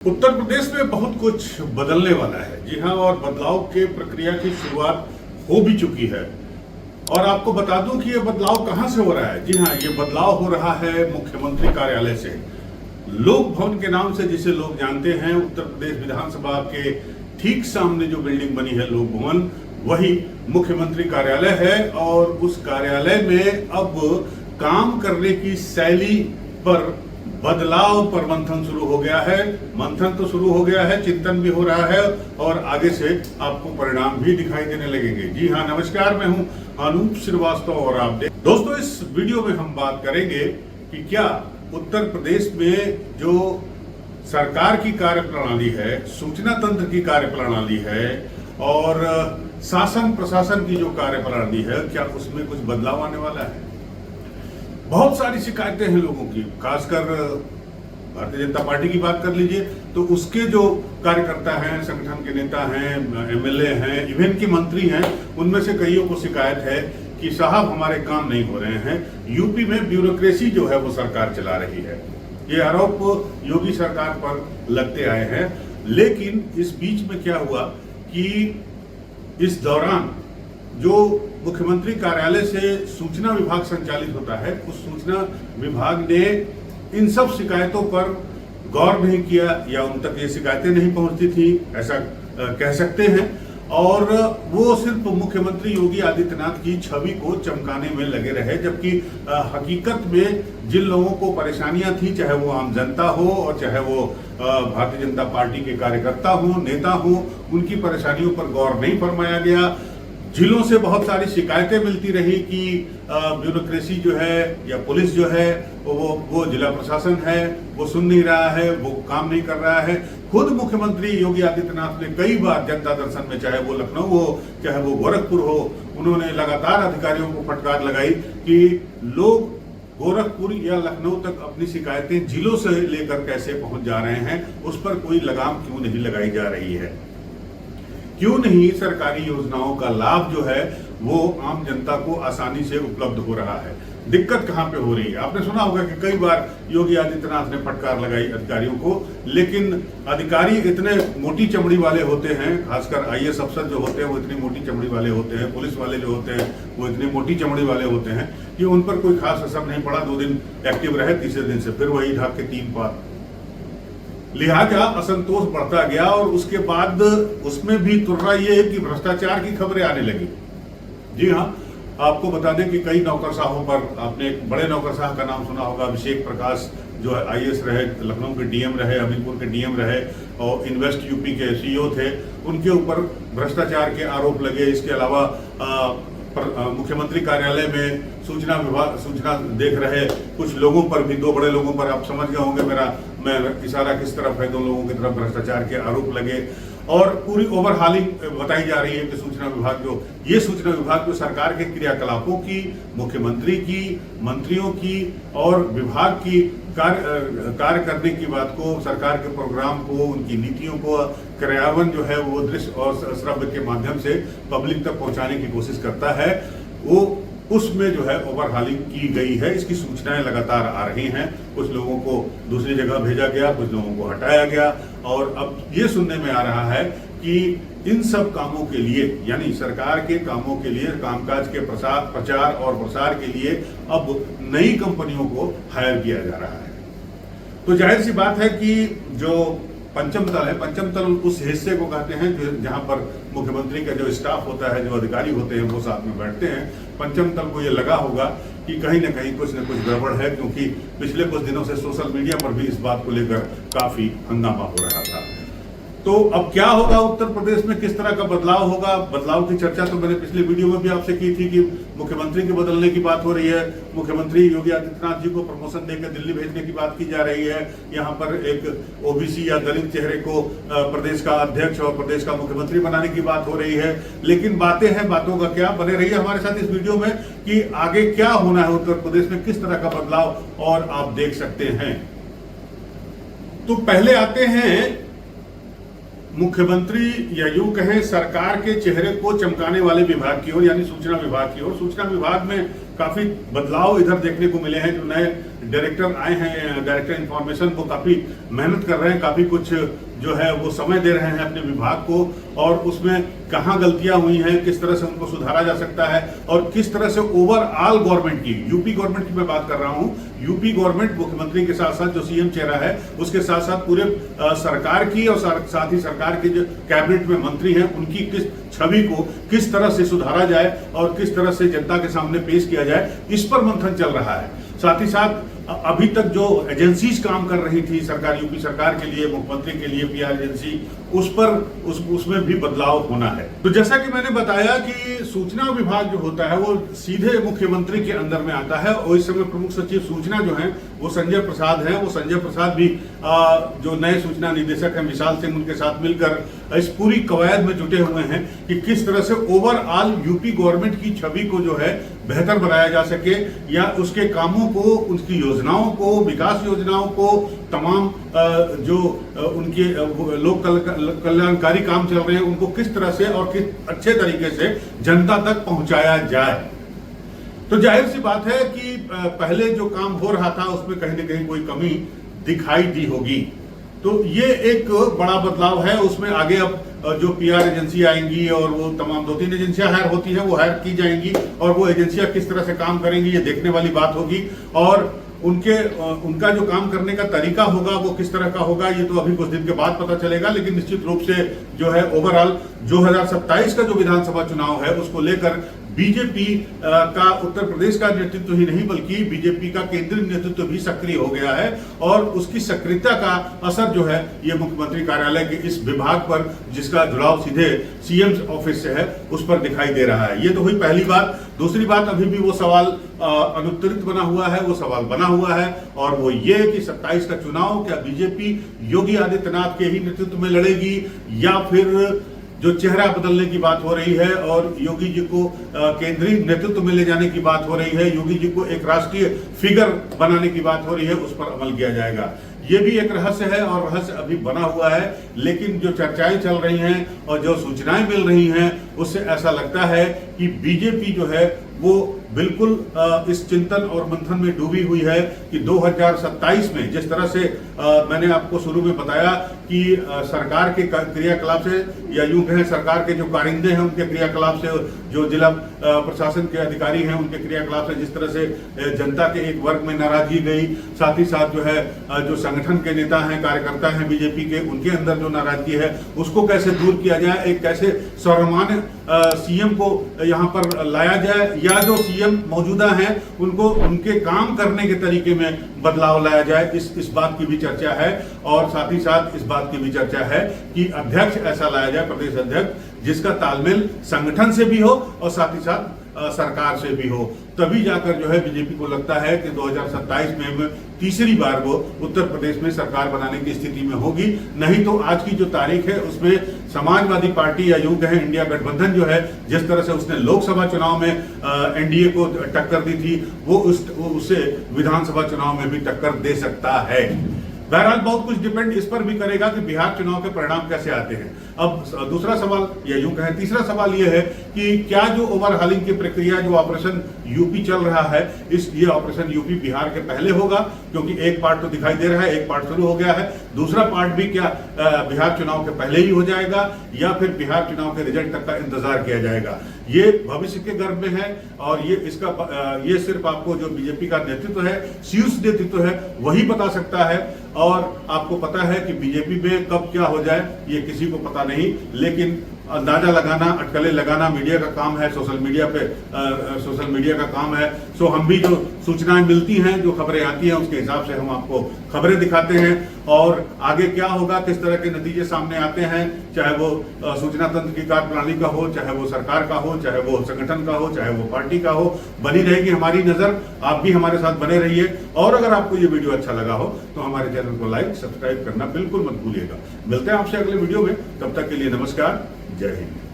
उत्तर प्रदेश में बहुत कुछ बदलने वाला है। जी हाँ, और बदलाव के प्रक्रिया की शुरुआत हो भी चुकी है। और आपको बता दूं कि ये बदलाव कहां से हो रहा है। जी हाँ, ये बदलाव हो रहा है मुख्यमंत्री कार्यालय से। लोक भवन के नाम से जिसे लोग जानते हैं, उत्तर प्रदेश विधानसभा के ठीक सामने जो बिल्डिंग बनी है लोक भवन, वही मुख्यमंत्री कार्यालय है। और उस कार्यालय में अब काम करने की शैली पर बदलाव पर मंथन शुरू हो गया है। मंथन तो शुरू हो गया है, चिंतन भी हो रहा है और आगे से आपको परिणाम भी दिखाई देने लगेंगे। जी हाँ, नमस्कार, मैं हूं अनूप श्रीवास्तव और आप दोस्तों इस वीडियो में हम बात करेंगे कि क्या उत्तर प्रदेश में जो सरकार की कार्यप्रणाली है, सूचना तंत्र की कार्यप्रणाली है और शासन प्रशासन की जो कार्यप्रणाली है, क्या उसमें कुछ बदलाव आने वाला है। बहुत सारी शिकायतें हैं लोगों की, खासकर भारतीय जनता पार्टी की बात कर लीजिए तो उसके जो कार्यकर्ता हैं, संगठन के नेता हैं, एमएलए हैं, इवन की मंत्री हैं, उनमें से कईयों को शिकायत है कि साहब हमारे काम नहीं हो रहे हैं। यूपी में ब्यूरोक्रेसी जो है वो सरकार चला रही है। ये आरोप योगी सरकार पर लगते आए हैं। लेकिन इस बीच में क्या हुआ कि इस दौरान जो मुख्यमंत्री कार्यालय से सूचना विभाग संचालित होता है, उस सूचना विभाग ने इन सब शिकायतों पर गौर नहीं किया या उन तक ये शिकायतें नहीं पहुंचती थी, ऐसा कह सकते हैं। और वो सिर्फ मुख्यमंत्री योगी आदित्यनाथ की छवि को चमकाने में लगे रहे, जबकि हकीकत में जिन लोगों को परेशानियां थी, चाहे वो आम जनता हो और चाहे वो भारतीय जनता पार्टी के कार्यकर्ता हो, नेता हो, उनकी परेशानियों पर गौर नहीं फरमाया गया। जिलों से बहुत सारी शिकायतें मिलती रही कि ब्यूरोक्रेसी जो है या पुलिस जो है वो जिला प्रशासन है, वो सुन नहीं रहा है, वो काम नहीं कर रहा है। खुद मुख्यमंत्री योगी आदित्यनाथ ने कई बार जनता दर्शन में, चाहे वो लखनऊ हो चाहे वो गोरखपुर हो, उन्होंने लगातार अधिकारियों को फटकार लगाई कि लोग गोरखपुर या लखनऊ तक अपनी शिकायतें जिलों से लेकर कैसे पहुंच जा रहे हैं, उस पर कोई लगाम क्यों नहीं लगाई जा रही है। क्यों नहीं सरकारी योजनाओं का लाभ जो है वो आम जनता को आसानी से उपलब्ध हो रहा है। दिक्कत कहां पे हो रही है। आपने सुना होगा कि कई बार योगी आदित्यनाथ ने फटकार लगाई अधिकारियों को, लेकिन अधिकारी इतने मोटी चमड़ी वाले होते हैं, खासकर आईएएस अफसर जो होते हैं वो इतनी मोटी चमड़ी वाले होते हैं, पुलिस वाले जो होते हैं वो इतनी मोटी चमड़ी वाले होते हैं कि उन पर कोई खास असर नहीं पड़ा। 2 दिन एक्टिव रहे, तीसरे दिन से फिर वही ढाक के 3 पार। लिहाजा असंतोष बढ़ता गया और उसके बाद उसमें भी तुर्रा ये है कि भ्रष्टाचार की खबरें आने लगी। जी हाँ, आपको बता दें कि कई नौकरशाहों पर, आपने एक बड़े नौकरशाह का नाम सुना होगा, अभिषेक प्रकाश, जो है आईएएस रहे, लखनऊ के डीएम रहे, अमीरपुर के डीएम रहे और इन्वेस्ट यूपी के सीईओ थे, उनके ऊपर भ्रष्टाचार के आरोप लगे। इसके अलावा मुख्यमंत्री कार्यालय में सूचना देख रहे कुछ लोगों पर भी, 2 बड़े लोगों पर, आप समझ गए होंगे मैं इशारा किस तरफ है, 2 लोगों की तरफ भ्रष्टाचार के आरोप लगे। और पूरी ओवरहालिंग बताई जा रही है कि सूचना विभाग जो सरकार के क्रियाकलापों की, मुख्यमंत्री की, मंत्रियों की और विभाग की कार्य करने की बात को, सरकार के प्रोग्राम को, उनकी नीतियों को क्रियान्वयन जो है वो दृश्य और श्रव्य के माध्यम से पब्लिक तक पहुंचाने की कोशिश करता है, वो उसमें जो है ओवरहालिंग की गई है। इसकी सूचनाएं लगातार आ रही हैं। कुछ लोगों को दूसरी जगह भेजा गया, कुछ लोगों को हटाया गया और अब ये सुनने में आ रहा है कि इन सब कामों के लिए, यानी सरकार के कामों के लिए, कामकाज के प्रचार और प्रसार के लिए अब नई कंपनियों को हायर किया जा रहा है। तो जाहिर सी बात है कि जो पंचम तल है, पंचम तल उस हिस्से को कहते हैं जहां पर मुख्यमंत्री का जो स्टाफ होता है, जो अधिकारी होते हैं, वो साथ में बैठते हैं। पंचम तल को ये लगा होगा कि कहीं ना कहीं कुछ न कुछ गड़बड़ है, क्योंकि पिछले कुछ दिनों से सोशल मीडिया पर भी इस बात को लेकर काफी हंगामा हो रहा था। तो अब क्या होगा उत्तर प्रदेश में, किस तरह का बदलाव होगा। बदलाव की चर्चा तो मैंने पिछले वीडियो में भी आपसे की थी कि मुख्यमंत्री के बदलने की बात हो रही है। मुख्यमंत्री योगी आदित्यनाथ जी को प्रमोशन देकर दिल्ली भेजने की बात की जा रही है। यहाँ पर एक ओबीसी या दलित चेहरे को प्रदेश का अध्यक्ष और प्रदेश का मुख्यमंत्री बनाने की बात हो रही है। लेकिन बातें हैं, बातों का क्या। बने रहिए हमारे साथ इस वीडियो में कि आगे क्या होना है उत्तर प्रदेश में, किस तरह का बदलाव और आप देख सकते हैं। तो पहले आते हैं मुख्यमंत्री या यूं कहें सरकार के चेहरे को चमकाने वाले विभाग की ओर, यानी सूचना विभाग की ओर। सूचना विभाग में काफी बदलाव इधर देखने को मिले हैं। जो नए डायरेक्टर आए हैं, डायरेक्टर इंफॉर्मेशन, वो काफ़ी मेहनत कर रहे हैं, काफ़ी कुछ जो है वो समय दे रहे हैं अपने विभाग को, और उसमें कहाँ गलतियां हुई हैं, किस तरह से उनको सुधारा जा सकता है, और किस तरह से ओवरऑल गवर्नमेंट की, यूपी गवर्नमेंट की मैं बात कर रहा हूं, यूपी गवर्नमेंट मुख्यमंत्री के साथ साथ जो सीएम चेहरा है उसके साथ साथ पूरे सरकार की, और साथ ही सरकार के जो कैबिनेट में मंत्री हैं उनकी किस छवि को किस तरह से सुधारा जाए और किस तरह से जनता के सामने पेश किया जाए, इस पर मंथन चल रहा है। साथ ही साथ अभी तक जो एजेंसीज काम कर रही थी सरकार, यूपी सरकार के लिए, मुख्यमंत्री के लिए पीआर एजेंसी, उसमें भी बदलाव होना है। तो जैसा कि मैंने बताया कि सूचना विभाग जो होता है वो सीधे मुख्यमंत्री के अंदर में आता है, और इस समय प्रमुख सचिव सूचना जो है वो संजय प्रसाद हैं। वो संजय प्रसाद भी जो नए सूचना निदेशक हैं विशाल सिंह, उनके साथ मिलकर इस पूरी कवायद में जुटे हुए हैं कि किस तरह से ओवरऑल यूपी गवर्नमेंट की छवि को जो है बेहतर बनाया जा सके, या उसके कामों को, उसकी योजनाओं को, विकास योजनाओं को, तमाम जो उनके लोक कल्याणकारी काम चल रहे हैं उनको किस तरह से और किस अच्छे तरीके से जनता तक पहुंचाया जाए। तो जाहिर सी बात है कि पहले जो काम हो रहा था उसमें कहीं ना कहीं कोई कमी दिखाई दी होगी। तो ये एक बड़ा बदलाव है। उसमें आगे अब जो पीआर एजेंसी आएंगी और वो तमाम 2-3 एजेंसियां हायर होती हैं, वो हायर की जाएंगी, और वो एजेंसियां किस तरह से काम करेंगी ये देखने वाली बात होगी। और उनका जो काम करने का तरीका होगा वो किस तरह का होगा ये तो अभी कुछ दिन के बाद पता चलेगा। लेकिन निश्चित रूप से जो है ओवरऑल 2027 का जो विधानसभा चुनाव है उसको लेकर बीजेपी का उत्तर प्रदेश का नेतृत्व ही नहीं बल्कि बीजेपी का केंद्रीय नेतृत्व भी सक्रिय हो गया है, और उसकी सक्रियता का असर जो है ये मुख्यमंत्री कार्यालय के इस विभाग पर, जिसका जुड़ाव सीधे सीएम ऑफिस से है, उस पर दिखाई दे रहा है। ये तो हुई पहली बात। दूसरी बात, अभी भी वो सवाल अनुत्तरित बना हुआ है, वो सवाल बना हुआ है, और वो ये कि 27 का चुनाव क्या बीजेपी योगी आदित्यनाथ के ही नेतृत्व में लड़ेगी, या फिर जो चेहरा बदलने की बात हो रही है और योगी जी को केंद्रीय नेतृत्व में ले जाने की बात हो रही है, योगी जी को एक राष्ट्रीय फिगर बनाने की बात हो रही है, उस पर अमल किया जाएगा। ये भी एक रहस्य है, और रहस्य अभी बना हुआ है। लेकिन जो चर्चाएं चल रही हैं और जो सूचनाएं मिल रही हैं उससे ऐसा लगता है कि बीजेपी जो है वो बिल्कुल इस चिंतन और मंथन में डूबी हुई है कि 2027 में जिस तरह से मैंने आपको शुरू में बताया कि सरकार के क्रियाकलाप से, या यूं कहें सरकार के जो कारिंदे हैं उनके क्रियाकलाप से, जो जिला प्रशासन के अधिकारी हैं उनके क्रियाकलाप से जिस तरह से जनता के एक वर्ग में नाराजगी गई, साथ ही साथ जो है जो संगठन के नेता हैं, कार्यकर्ता हैं बीजेपी के, उनके अंदर जो नाराजगी है उसको कैसे दूर किया जाए, एक कैसे सर्वमान्य सीएम को यहाँ पर लाया जाए, या जो सीएम मौजूदा हैं उनको उनके काम करने के तरीके में बदलाव लाया जाए, इस बात की भी चर्चा है। और साथ ही साथ इस बात की भी चर्चा है कि अध्यक्ष ऐसा लाया जाए, प्रदेश अध्यक्ष, जिसका तालमेल संगठन से भी हो और साथ ही साथ सरकार से भी हो। तभी जाकर जो है बीजेपी को लगता है कि 2027 में तीसरी बार वो उत्तर प्रदेश में सरकार बनाने की स्थिति में होगी। नहीं तो आज की जो तारीख है उसमें समाजवादी पार्टी, या यूं कहें इंडिया गठबंधन जो है, जिस तरह से उसने लोकसभा चुनाव में एनडीए को टक्कर दी थी, वो उससे विधानसभा चुनाव में भी टक्कर दे सकता है। बहरहाल बहुत कुछ डिपेंड इस पर भी करेगा कि बिहार चुनाव के परिणाम कैसे आते हैं। अब दूसरा सवाल, या यूं कहें तीसरा सवाल यह है कि क्या जो ओवरहालिंग की प्रक्रिया, जो ऑपरेशन यूपी चल रहा है, ये ऑपरेशन यूपी बिहार के पहले होगा, क्योंकि एक पार्ट तो दिखाई दे रहा है, एक पार्ट शुरू हो गया है, दूसरा पार्ट भी क्या बिहार चुनाव के पहले ही हो जाएगा, या फिर बिहार चुनाव के रिजल्ट तक का इंतजार किया जाएगा। ये भविष्य के गर्भ में है, और ये सिर्फ आपको जो बीजेपी का नेतृत्व है, शीर्ष नेतृत्व है, वही बता सकता है। और आपको पता है कि बीजेपी में कब क्या हो जाए ये किसी को पता नहीं, लेकिन अंदाजा लगाना, अटकलें लगाना मीडिया का काम है, सोशल मीडिया का काम है। सो हम भी जो सूचनाएं मिलती हैं, जो खबरें आती हैं, उसके हिसाब से हम आपको खबरें दिखाते हैं, और आगे क्या होगा, किस तरह के नतीजे सामने आते हैं, चाहे वो सूचना तंत्र की कार्यप्रणाली का हो, चाहे वो सरकार का हो, चाहे वो संगठन का हो, चाहे वो पार्टी का हो, बनी रहेगी हमारी नजर। आप भी हमारे साथ बने रहिए, और अगर आपको ये वीडियो अच्छा लगा हो तो हमारे चैनल को लाइक, सब्सक्राइब करना बिल्कुल मत भूलिएगा। मिलते हैं आपसे अगले वीडियो में, तब तक के लिए नमस्कार, जय हिंद।